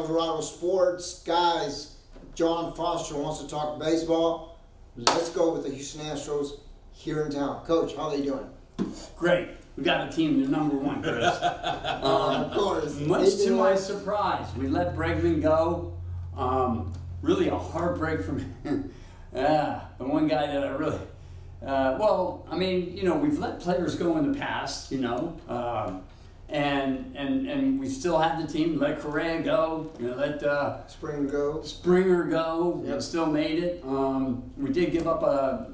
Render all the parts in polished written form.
Colorado sports. Guys, John Foster wants to talk baseball. Let's go with the Houston Astros here in town. Coach, how are they doing? Great. We got a team that's number one, Chris. Of course. Much to my surprise, we let Bregman go. Really a heartbreak for me. The one guy that I really... we've let players go in the past, and we still have the team. Let Correa go, let Springer go. Yep. We still made it. We did give up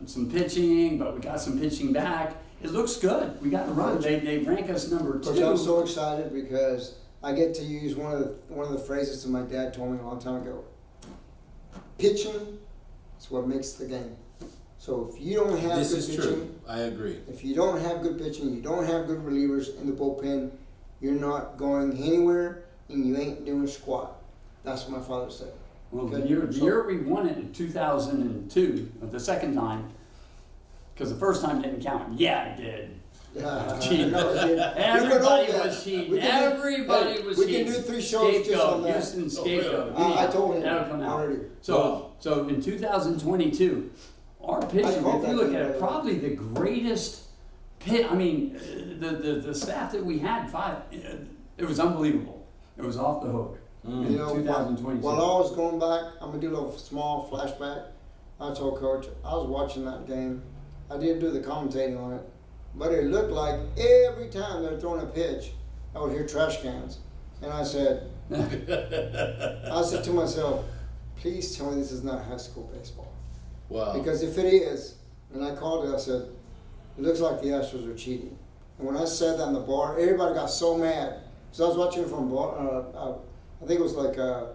some pitching, but we got some pitching back. It looks good. We got to run. They rank us number 2. Coach, I'm so excited because I get to use one of the phrases that my dad told me a long time ago. Pitching is what makes the game. So if you don't have good pitching, true. I agree. If you don't have good pitching, you don't have good relievers in the bullpen, you're not going anywhere and you ain't doing squat. That's what my father said. Well, the year we won it in 2002, the second time, because the first time didn't count. Yeah, it did. Cheating. No, it did. Everybody was cheating. Everybody was cheating. We can do 3 shows just on that. Houston scapegoat. I told him that'll come out already. So in 20was our pitching, if you look at it, probably the greatest pitch. I mean, the staff that we had, it was unbelievable. It was off the hook. In 2022. While I was going back, I'm going to do a little small flashback. I told Coach, I was watching that game. I didn't do the commentating on it, but it looked like every time they were throwing a pitch, I would hear trash cans. And I said to myself, please tell me this is not high school baseball. Wow. Because if it is, and I called it, I said, it looks like the Astros are cheating. And when I said that in the bar, everybody got so mad. So I was watching it from a bar, I think it was like a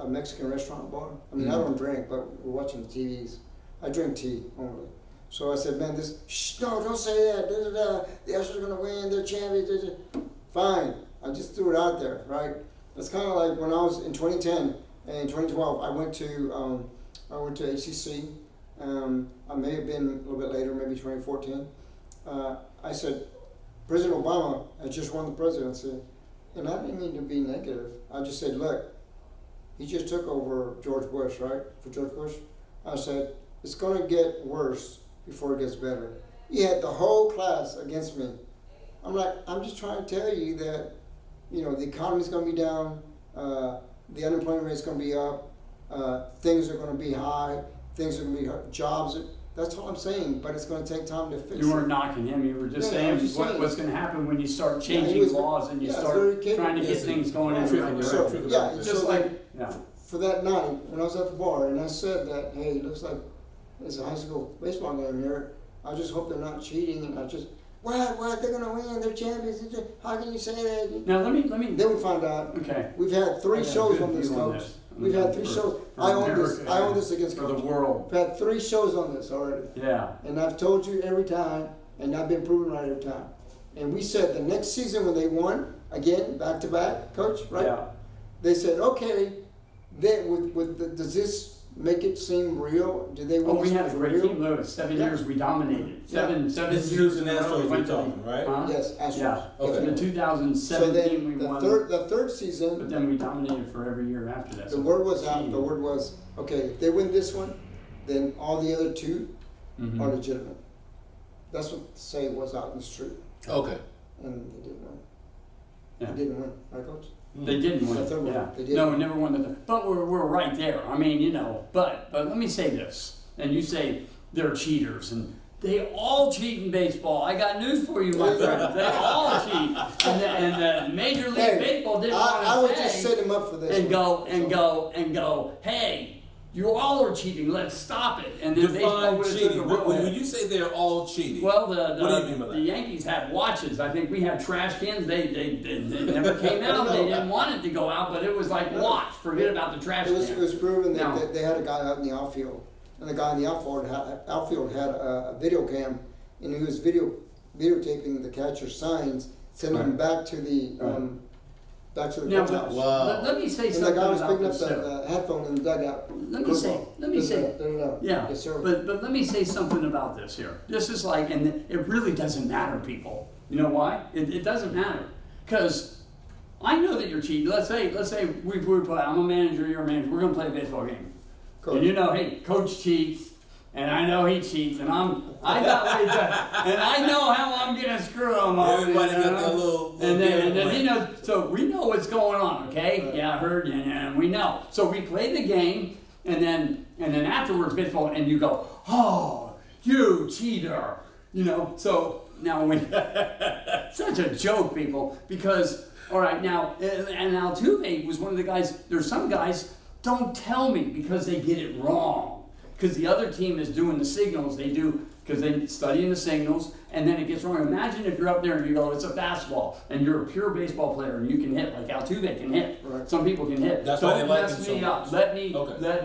Mexican restaurant bar. I mean, I don't drink, but we're watching the TVs. I drink tea only. So I said, man, no, don't say that. The Astros are going to win. They're champions. Fine. I just threw it out there, right? It's kind of like when I was in 2010 and 2012, I went to ACC. I may have been a little bit later, maybe 2014. I said, President Obama had just won the presidency. And I didn't mean to be negative. I just said, look, he just took over George Bush, right? For George Bush. I said, it's going to get worse before it gets better. He had the whole class against me. I'm like, I'm just trying to tell you that, the economy's going to be down, the unemployment rate's going to be up, things are going to be high, things are going to be jobs. That's all I'm saying, but it's going to take time to fix it. You weren't knocking him. You were just saying what's going to happen when you start changing laws and you start trying to get things going in the right direction. For that night, when I was at the bar and I said that, hey, it looks like there's a high school baseball game here. I just hope they're not cheating. And I just, what? They're going to win. They're champions. How can you say that? Now, let me. Then we found out. Okay. We've had 3 shows on this, Coach. We've had 3 shows. I own this against for Coach. The world. We've had 3 shows on this already. Yeah. And I've told you every time, and I've been proven right every time. And we said the next season when they won, again, back to back, Coach, right? Yeah. They said, okay, then does this make it seem real? Did they win? We had a great team, Lewis. 7 years we dominated. Seven This years is Houston in a row Astros we we're went to talking, right? Yes, Astros. Yeah. Okay. In 2017 So then we won. the third season, But then we dominated for every year after that. the word was out. The word was, okay, if they win this one, then all the other 2 are legitimate. That's what the say was out in the street. Okay. And they didn't win. Yeah. They didn't win, right, Coach? They didn't win. Yeah. They did. No, we never won the. But we're right there. I mean, But let me say this, and you say they're cheaters, and they all cheat in baseball. I got news for you, my friend. They all cheat, and Major League Baseball didn't want to I would just set him up for this. And go. Hey, you all are cheating. Let's stop it. And then define cheating. When you say they're all cheating, well, what do you mean by that? The Yankees had watches. I think we had trash cans. They never came out. They didn't want it to go out, but it was like watch. Forget about the trash can. It was proven that they had a guy out in the outfield, and the guy in the outfield had a video cam, and he was videotaping the catcher's signs, sending them back to the. Back to the clubhouse. Wow. Let me say something about this. And the guy was picking up the headphone in the dugout. Let me say. Yeah. Yes, sir. But let me say something about this here. This is like, and it really doesn't matter, people. You know why? It doesn't matter. Because I know that you're cheating. Let's say we play. I'm a manager, you're a manager. We're gonna play a baseball game, Coach. and you know, hey, coach cheats, and I know he cheats, and I got what he does, and I know how I'm gonna screw him up. Everybody got their little and then game he knows. So we know what's going on, okay? Right. Yeah, I heard, and we know. So we play the game, and then afterwards, baseball, and you go, oh, you cheater, you know. So now when such a joke, people, because. All right, now, and Altuve was one of the guys, there's some guys, don't tell me because they get it wrong. Because the other team is doing the signals, they do, because they're studying the signals, and then it gets wrong. Imagine if you're up there and you go, it's a fastball, and you're a pure baseball player, and you can hit, like Altuve can hit. Right. Some people can hit. That's why they Don't like mess him so me up. much. Let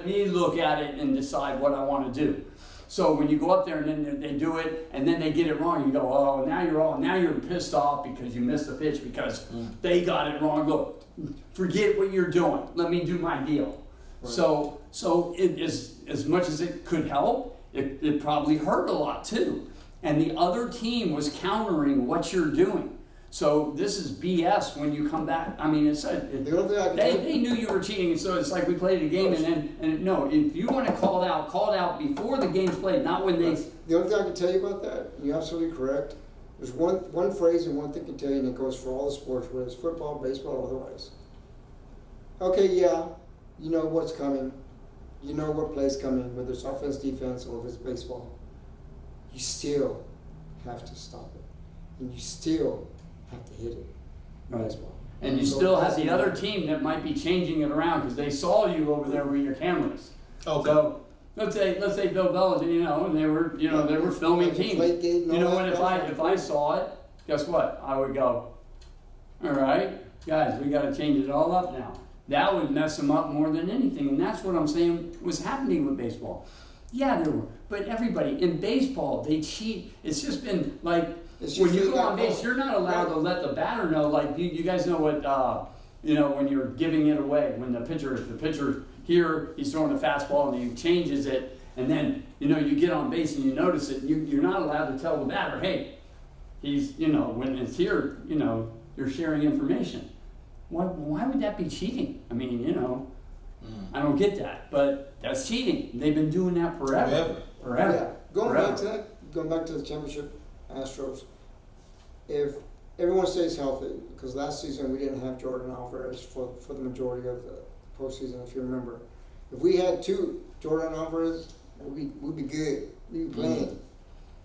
me look at it and decide what I want to do. So when you go up there and then they do it and then they get it wrong, you go, oh, now you're pissed off because you missed the pitch because they got it wrong. Look, forget what you're doing. Let me do my deal. Right. So it is, as much as it could help, it probably hurt a lot too. And the other team was countering what you're doing. So this is BS when you come back. I mean, The only thing I can tell you, they knew you were cheating, so it's like we played a game and no, if you want to call it out before the game's played, not when they. the only thing I can tell you about that, you're absolutely correct. There's one phrase and one thing I can tell you, and it goes for all the sports, whether it's football, baseball, or otherwise. Okay, yeah, you know what's coming. You know what play's coming, whether it's offense, defense, or if it's baseball. You still have to stop it. And you still have to hit it. Right. Baseball. And you So still have that's the other team that might be changing it around because they saw you over there with your cameras. Okay. So let's say Bill Belichick, and they were filming teams. Deflategate and You know all what? that If I saw it, guess what? I would go, all right, guys, we got to change it all up now. That would mess them up more than anything, and that's what I'm saying was happening with baseball. Yeah, there were, but everybody in baseball they cheat. It's just been like. It's When usually you go got on base, called. you're not allowed to let the batter know. Like you guys know what when you're giving it away. When the pitcher here, he's throwing a fastball and he changes it, and then you get on base and you notice it. You're not allowed to tell the batter, hey, he's when it's here, you're sharing information. Why would that be cheating? I mean, I don't get that, but that's cheating. They've been doing that forever. Yeah. Going Forever. back to that, going back to the championship Astros, if everyone stays healthy, because last season we didn't have Jordan Alvarez for the majority of the postseason, if you remember. If we had two Jordan Alvarez, we'd be good. We'd be playing.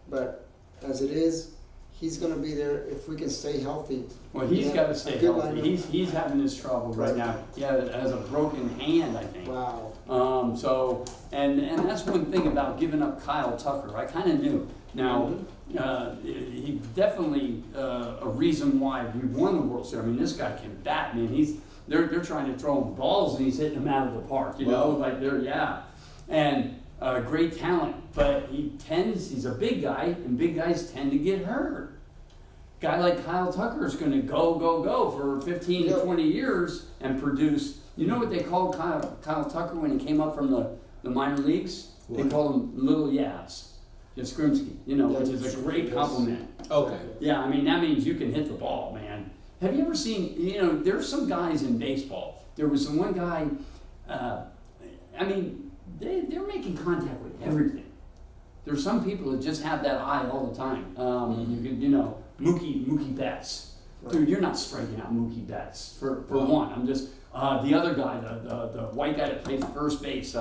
But as it is, he's going to be there if we can stay healthy. Well, he's got to stay good healthy. lineup. He's having his trouble right now. He has a broken hand, I think. Wow. So that's one thing about giving up Kyle Tucker. I kind of knew. Now, he definitely a reason why we won the World Series. I mean, this guy can bat, man. They're trying to throw him balls and he's hitting them out of the park. And great talent, but he's a big guy, and big guys tend to get hurt. Guy like Kyle Tucker is going to go for 15 to 20 years and produce. You know what they called Kyle Tucker when he came up from the minor leagues? They called him Little Yaz. Jaskrimsky, which is a great compliment. Okay. Yeah, I mean, that means you can hit the ball, man. Have you ever seen, there's some guys in baseball. There was one guy, they're making contact with everything. There's some people that just have that eye all the time. Mookie Betts. Right. Dude, you're not striking out Mookie Betts, for one. I'm just, the other guy, the white guy that plays first base,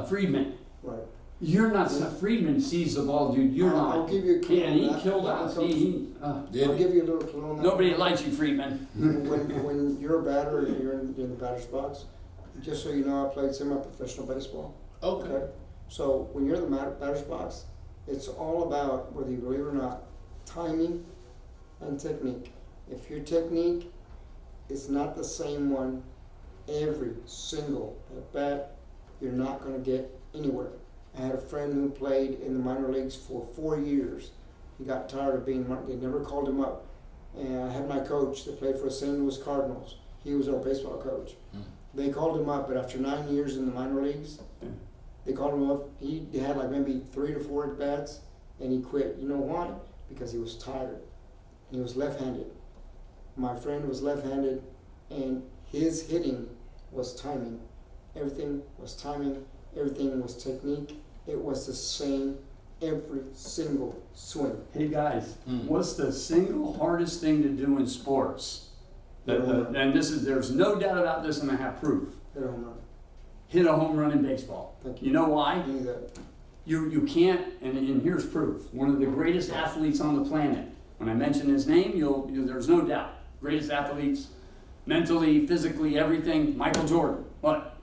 Friedman. Right. You're not. Friedman sees the ball, dude. You're not. I'll give you a clue And on he that. killed That us. one I'll give you a little clue on that. Nobody likes you, Friedman. when you're a batter and you're in the batter's box, just so you know, I played semi-professional baseball. Okay. So when you're in the batter's box, it's all about, whether you believe it or not, timing and technique. If your technique is not the same one every single at bat, you're not going to get anywhere. I had a friend who played in the minor leagues for 4 years. He got tired of being, they never called him up. And I had my coach that played for the St. Louis Cardinals. He was our baseball coach. They called him up, but after 9 years in the minor leagues, they called him up. He had like maybe 3 to 4 at bats, and he quit. You know why? Because he was tired. He was left-handed. My friend was left-handed, and his hitting was timing. Everything was timing. Everything was technique. It was the same every single swing. Hey guys, what's the single hardest thing to do in sports? And there's no doubt about this, and I have proof. Hit a home run. Hit a home run in baseball. Thank you. You know why? I knew that. You can't, and here's proof. One of the greatest athletes on the planet. When I mention his name, there's no doubt. Greatest athletes, mentally, physically, everything. Michael Jordan. What?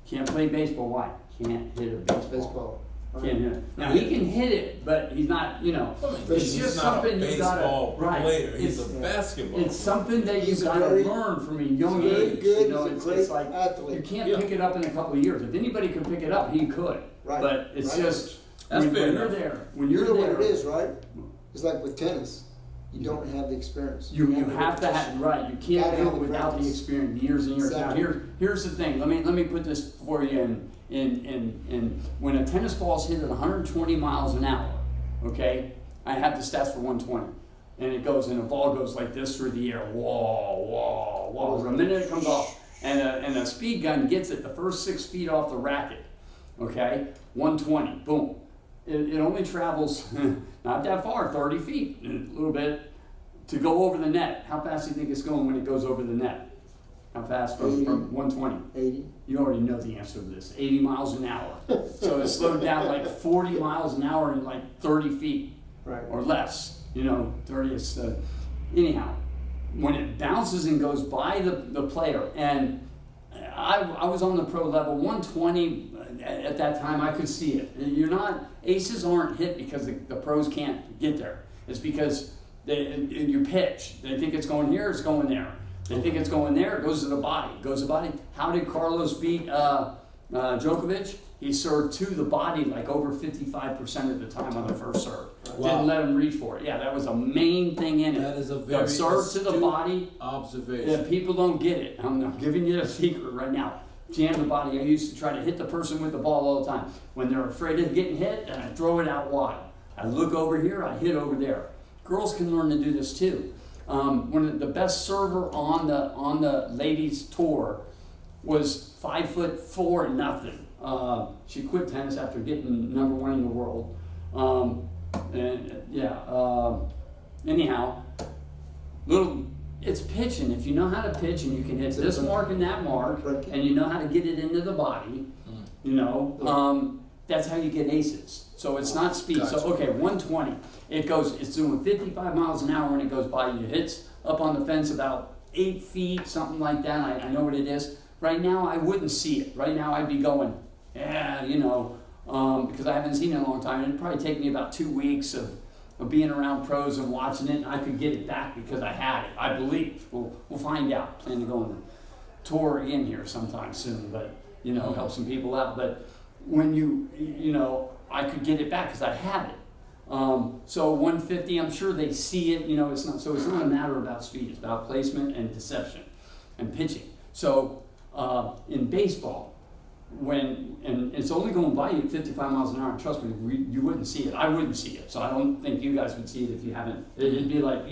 Can't play baseball. Why? Can't hit a baseball. Can't hit it. Now he can hit it, but he's not. It's just something you gotta. Right. Player. He's a basketball. It's something that you He's gotta very- learn from a young He's very age. good. It's He's a great like athlete. you can't pick it up in a couple of years. If anybody could pick it up, he could. Right. But it's Right. just That's when fair you're enough. there. When You you're know there, what it is, right? It's like with tennis. You don't have the experience. You have to have right. You can't Gotta do have it the without the practice. experience, years and years. Exactly. Now here's the thing. Let me put this for you. In when a tennis ball is hit at 120 miles an hour, okay, I have the stats for 120, and it goes and the ball goes like this through the air, whoa, whoa, whoa. The minute it comes off, and a speed gun gets it the first 6 feet off the racket, okay, 120, boom. It only travels not that far, 30 feet, a little bit, to go over the net. How fast do you think it's going when it goes over the net? How fast from 120? 80. You already know the answer to this. 80 miles an hour. So it's slowed down like 40 miles an hour in like 30 feet Right. or less. 30 is anyhow. When it bounces and goes by the player, and I was on the pro level, 120 at that time, I could see it. Aces aren't hit because the pros can't get there. It's because in your pitch, they think it's going here, it's going there. They think it's going there, it goes to the body. How did Carlos beat Djokovic? He served to the body like over 55% of the time on the first serve. Wow. Didn't let him reach for it. Yeah, that was a main thing in it. That is a The very serve to the astute body. observation. Yeah, people don't get it. I'm giving you a secret right now. Jam the body. I used to try to hit the person with the ball all the time. When they're afraid of getting hit, and I throw it out wide. I look over here, I hit over there. Girls can learn to do this too. One of the best server on the ladies tour was 5'4". She quit tennis after getting #1 in the world. Anyhow, it's pitching. If you know how to pitch and you can hit this mark and that mark, and you know how to get it into the body, that's how you get aces. So it's not speed. Gotcha. So okay, 120. It's doing 55 miles an hour when it goes by. You hits up on the fence about 8 feet, something like that. I know what it is. Right now, I wouldn't see it. Right now, I'd be going, because I haven't seen it in a long time. It'd probably take me about 2 weeks of being around pros and watching it, and I could get it back because I had it. I believe. We'll find out. Plan to go on the tour again here sometime soon, but help some people out. But when I could get it back because I had it. So 150, I'm sure they see it. It's not a matter about speed. It's about placement and deception and pitching. So in baseball, and it's only going by you at 55 miles an hour. Trust me, you wouldn't see it. I wouldn't see it. So I don't think you guys would see it if you haven't. It'd be like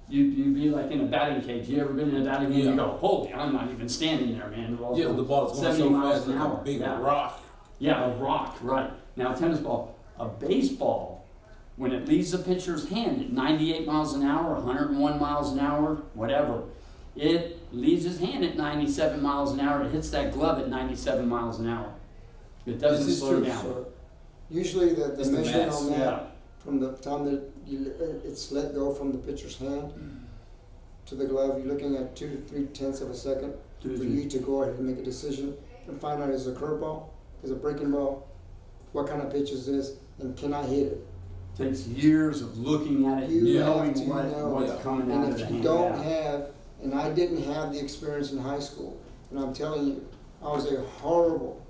you'd be like in a batting cage. You ever been in a batting cage? You go, holy, I'm not even standing there, man. But the ball is going 70 so miles fast an like hour. a big Yeah. rock. Yeah, a rock, right. Now, a tennis ball. A baseball, when it leaves the pitcher's hand at 98 miles an hour, 101 miles an hour, whatever, it leaves his hand at 97 miles an hour. It hits that glove at 97 miles an hour. It doesn't This is slow true, down. So usually the It's the measurement mass. on that, Yeah. from the time that it's let go from the pitcher's hand to the glove, you're looking at 2 to 3 tenths of a second for you to go ahead and make a decision and find out is it a curveball, is it a breaking ball, what kind of pitch is this, and can I hit it? Takes years of looking at it, You knowing have to know. what's coming out And of the if you hand. don't Yeah. have, and I didn't have the experience in high school, and I'm telling you, I was a horrible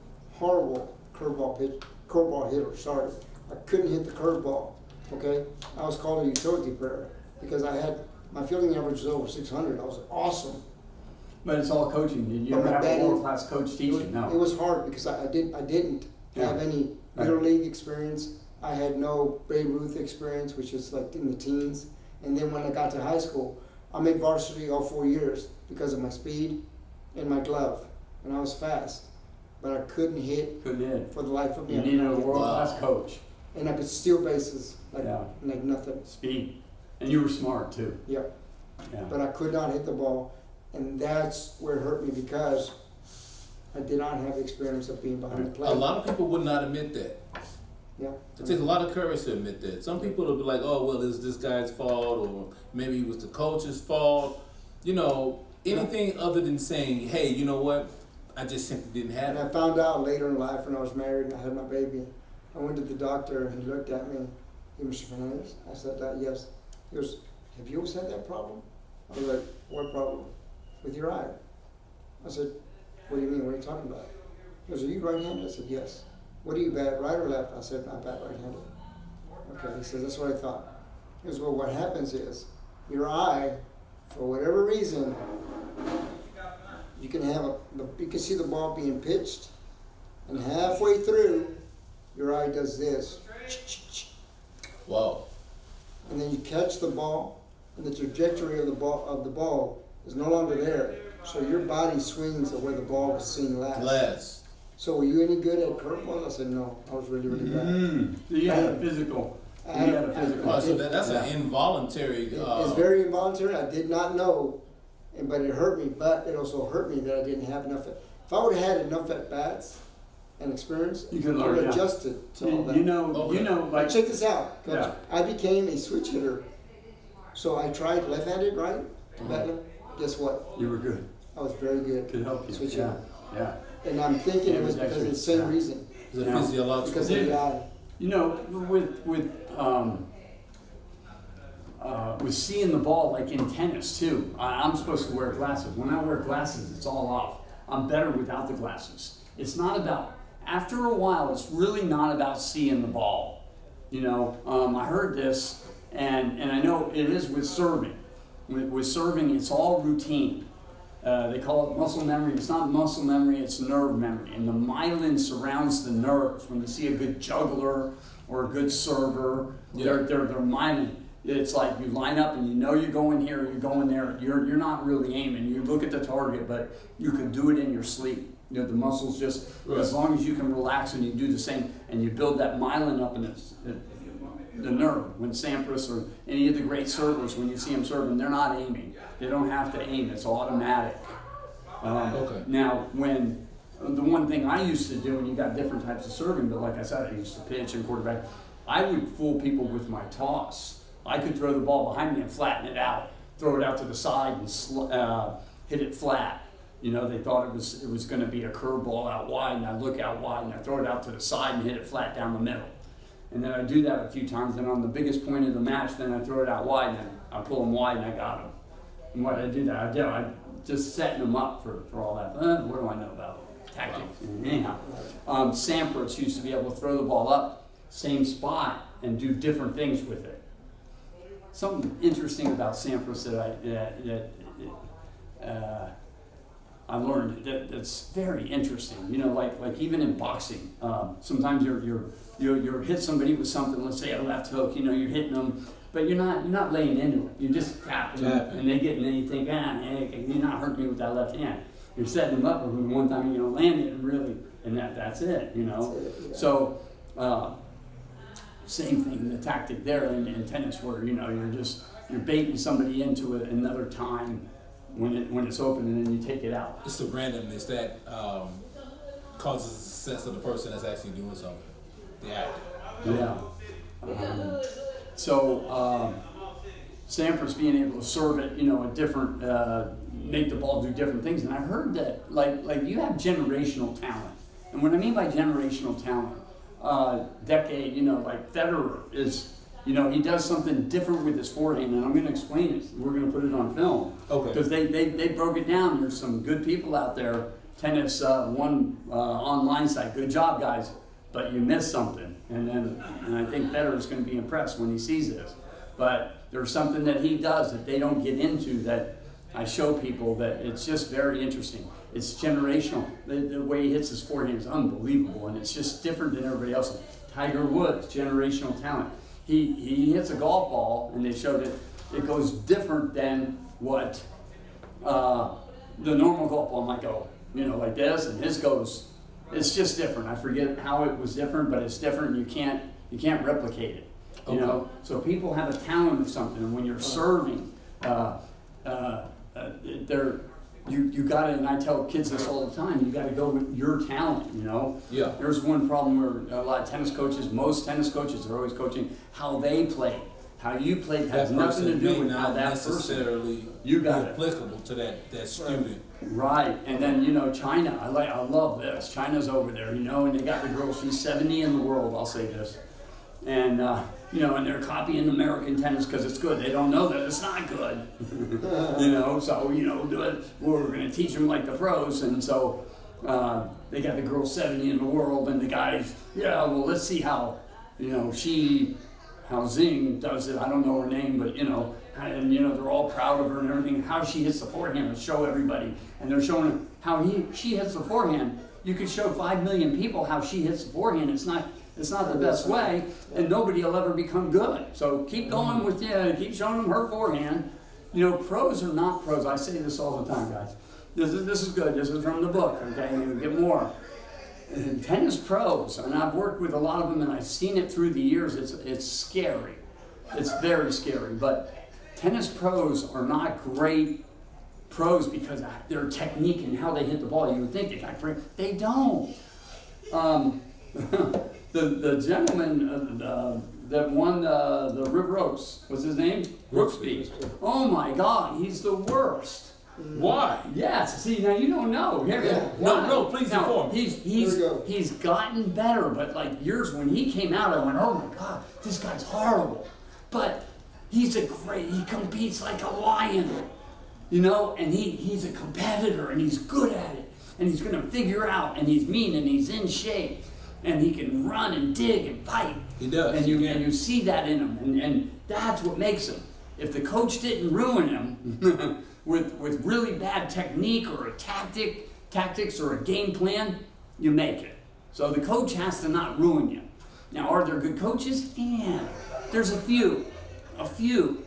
curveball hitter, sorry. I couldn't hit the curveball, okay? I was called a utility player because my fielding average was over 600. I was awesome. But it's all coaching. Did you But ever my have a batting- world-class coach teach you? It No. was hard because I didn't have any little league experience. I had no Babe Ruth experience, which is like in the teens. And then when I got to high school, I made varsity all 4 years because of my speed and my glove, and I was fast, but I couldn't hit Couldn't hit. for the life of me. You needed a world-class coach. And I could steal bases like Yeah. like nothing. Speed. And you were smart too. Yep. Yeah. But I could not hit the ball, and that's where it hurt me because I did not have the experience of being behind the plate. A lot of people would not admit that. Yeah. It takes a lot of courage to admit that. Some people will be like, oh, well, it's this guy's fault, or maybe it was the coach's fault. You know, anything other than saying, hey, you know what, I just simply didn't have And I it. found out later in life when I was married and I had my baby. I went to the doctor and he looked at me. He, Mr. Fernandez? I said, yes. He goes, have you always had that problem? I was like, what problem? With your eye. I said, what do you mean? What are you talking about? He goes, are you right-handed? I said, yes. What do you bat, right or left? I said, I bat right-handed. Okay, he says, that's what I thought. He goes, well, what happens is your eye, for whatever reason, you can have you can see the ball being pitched, and halfway through, your eye does this, Wow. and then you catch the ball, and the trajectory of the ball is no longer there. So your body swings at where the ball was seen last. So were you any good at curveballs? I said no. I was really, really bad. So you had a physical. I had a physical. Oh, so that's an involuntary. It's very involuntary. I did not know, but it hurt me. But it also hurt me that I didn't have enough. If I would have had enough at bats and experience, You could I learn, would yeah. have adjusted to all that. You know, Okay. Like, check this out, Coach. Yeah. I became a switch hitter. So I tried left-handed, right? Battler. Guess what? you were good. I was very good. Could help you. Switch Yeah. hitter. Yeah. And I'm thinking it was because of the same Yeah. reason. It's a Yeah. physiological Because of thing. the eye. You know, with seeing the ball, like in tennis too, I'm supposed to wear glasses. When I wear glasses, it's all off. I'm better without the glasses. It's not about, after a while, it's really not about seeing the ball. You know, I heard this, and I know it is with serving. With serving, it's all routine. They call it muscle memory. It's not muscle memory, it's nerve memory. And the myelin surrounds the nerves. When you see a good juggler or a good server, they're myelin. It's like you line up and you know you're going here, you're going there. You're not really aiming. You look at the target, but you can do it in your sleep. You know, the muscles just, as long as you can relax and you do the same, and you build that myelin up in the nerve. When Sampras or any of the great servers, when you see them serving, they're not aiming. They don't have to aim. It's automatic. Okay. Now, when the one thing I used to do, and you got different types of serving, but like I said, I used to pitch and quarterback. I would fool people with my toss. I could throw the ball behind me and flatten it out, throw it out to the side and hit it flat. You know, they thought it was going to be a curveball out wide, and I look out wide and I throw it out to the side and hit it flat down the middle. And then I do that a few times, and on the biggest point of the match, then I throw it out wide and I pull them wide and I got them. And what I do that, I just setting them up for all that. What do I know about tactics? Anyhow, Sampras used to be able to throw the ball up, same spot, and do different things with it. Something interesting about Sampras that I learned that's very interesting. You know, like even in boxing, sometimes you're hit somebody with something. Let's say a left hook. You know, you're hitting them, but you're not laying into it. You're just tapping them, and they get and then you think, you're not hurting me with that left hand. You're setting them up, and one time you land it and really, and that's it. You know, Yeah. so. Same thing, the tactic there in tennis, where you know you're baiting somebody into it another time when it's open, and then you take it out. It's the randomness that causes the success of the person that's actually doing something. The act. Yeah. Sampras being able to serve it, you know, a different, make the ball do different things, and I heard that like you have generational talent, and what I mean by generational talent. Decade, you know, like Federer is, you know, he does something different with his forehand, and I'm going to explain it. We're going to put it on film. Okay. Because they broke it down. There's some good people out there. Tennis, one online site. Good job, guys. But you missed something, and I think Federer is going to be impressed when he sees this. But there's something that he does that they don't get into that I show people that it's just very interesting. It's generational. The way he hits his forehand is unbelievable, and it's just different than everybody else. Tiger Woods, generational talent. He hits a golf ball, and they showed it. It goes different than what the normal golf ball might go, you know, like this, and his goes. It's just different. I forget how it was different, but it's different. You can't replicate it. You know, so people have a talent of something, and when you're serving, you got to. And I tell kids this all the time. You got to go with your talent. You know. Yeah. There's one problem where a lot of tennis coaches, most tennis coaches, are always coaching how they play. How you played has nothing to do with how that person. You got it. Applicable to that student. Right, and then you know China. I love this. China's over there, you know, and they got the girl. She's 70 in the world. I'll say this, and you know, and they're copying American tennis because it's good. They don't know that it's not good, you know. So you know, we're going to teach them like the pros, and so they got the girl 70 in the world, and the guys, yeah. Well, let's see how, you know, how Zing does it. I don't know her name, but you know. And you know they're all proud of her and everything. How she hits the forehand and show everybody, and they're showing how she hits the forehand. You could show 5 million people how she hits the forehand. It's not the best way, and nobody will ever become good. So keep going with keep showing them her forehand. You know, pros are not pros. I say this all the time, guys. This is good. This is from the book. Okay, you get more. Tennis pros, and I've worked with a lot of them, and I've seen it through the years. It's scary. It's very scary, but. Tennis pros are not great pros because their technique and how they hit the ball. You would think they got great. They don't. The gentleman that won the River Oaks, what's his name? Brooksby. Oh my God, he's the worst. Why? Yes. See, now you don't know. No, please inform me. He's gotten better, but like years when he came out, I went, oh my God, this guy's horrible. But he competes like a lion, you know, and he's a competitor, and he's good at it, and he's going to figure out, and he's mean, and he's in shape, and he can run and dig and fight. He does. And you see that in him, and that's what makes him. If the coach didn't ruin him with really bad technique or a tactics or a game plan, you make it. So the coach has to not ruin you. Now, are there good coaches? Yeah, there's a few,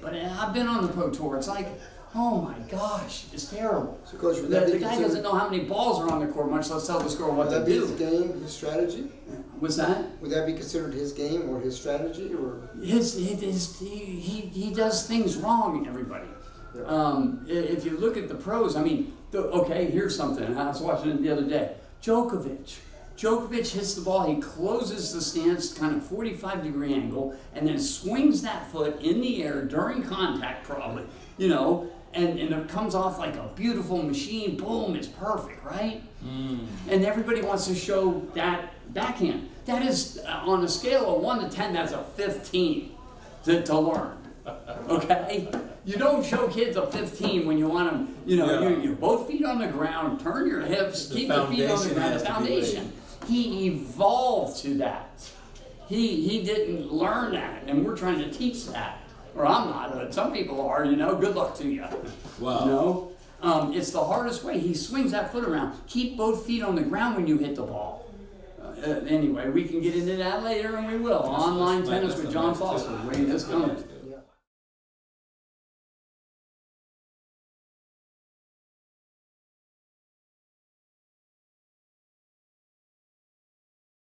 but I've been on the pro tour. It's like, oh my gosh, it's terrible. So, Coach, the guy doesn't know how many balls are on the court, much less tell the score what to do. Would that be his game, his strategy? What's that? Would that be considered his game or his strategy, or he does things wrong, everybody. Yeah. If you look at the pros, I mean, okay, here's something. I was watching it the other day. Djokovic hits the ball, he closes the stance, kind of 45-degree angle, and then swings that foot in the air during contact, probably, you know, and it comes off like a beautiful machine. Boom, it's perfect, right? And everybody wants to show that backhand. That is, on a scale of 1 to 10, that's a 15 to learn, okay? You don't show kids a 15 when you want them, you know, you both feet on the ground, turn your hips, keep the feet on the ground, the foundation. He evolved to that. He didn't learn that, and we're trying to teach that. Or I'm not, but some people are, you know, good luck to you. Wow. You know? It's the hardest way. He swings that foot around. Keep both feet on the ground when you hit the ball. Anyway, we can get into that later, and we will. Online tennis with John Foster. Wait, this comes.